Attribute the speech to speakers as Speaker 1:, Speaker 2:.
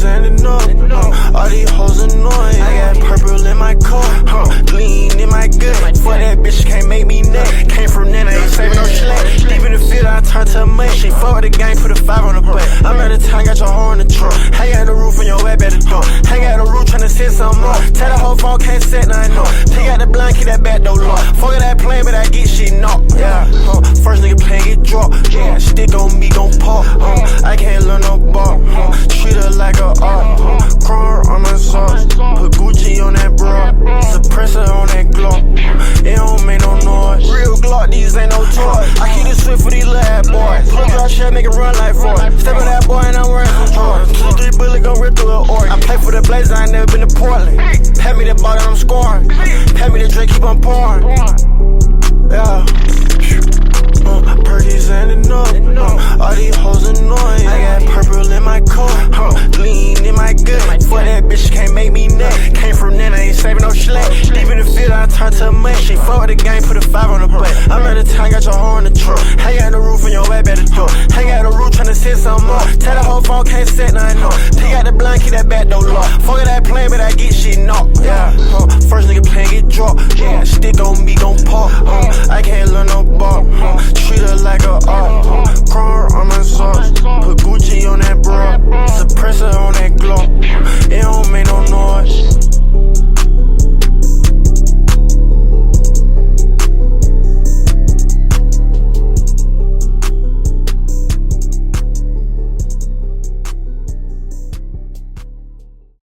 Speaker 1: perkies ending up. All these hoes annoying. I got purple in my car, lean in my gut. For that bitch, can't make me nut. Came from then, I ain't saving no slack. Deep in the field, I turn to a mate. She fuck with the gang, put a 5 on the butt. I'm out of town, got your hoe in the truck. Hang out the roof and your web at the door. Hang out the roof, tryna set something up. Tell the whole phone, can't set nothing up. Pick out the blind, keep that back door locked. Fuck that plane, but I get shit knocked. Yeah, first nigga play, get dropped. Yeah, stick on me, gon' pop. I can't learn no ball. Treat her like a art. Chrome on my sauce. Put Gucci on that bra. Suppressor on that Glock. It don't make no noise. Real Glock, these ain't no toy. I keep it swift for these little ass boys. Pull drop shit, make it run like Ford. Step on that boy and I'm wearing some Jordans. 2-3 bullet gon' rip through an organ. I play for the Blazers, I ain't never been to Portland. Pat me the ball and I'm scoring. Pat me the drink, keep on pouring. Yeah. Perkies ending up. All these hoes annoying. I got purple in my car, lean in my gut. For that bitch, can't make me nut. Came from then, I ain't saving no slack. Deep in the field, I turn to a mate. She fuck with the gang, put a 5 on the butt. I'm out of town, got your hoe in the truck. Hang out the roof and your web at the door. Hang out the roof, tryna set something up. Tell the whole phone, can't set nothing up. Pick out the blind, keep that back door locked. Fuck that plane, but I get shit knocked. Yeah, first nigga play, get dropped. Yeah, stick on me, gon' pop. I can't learn no ball. Treat her like a art. Chrome on my sauce.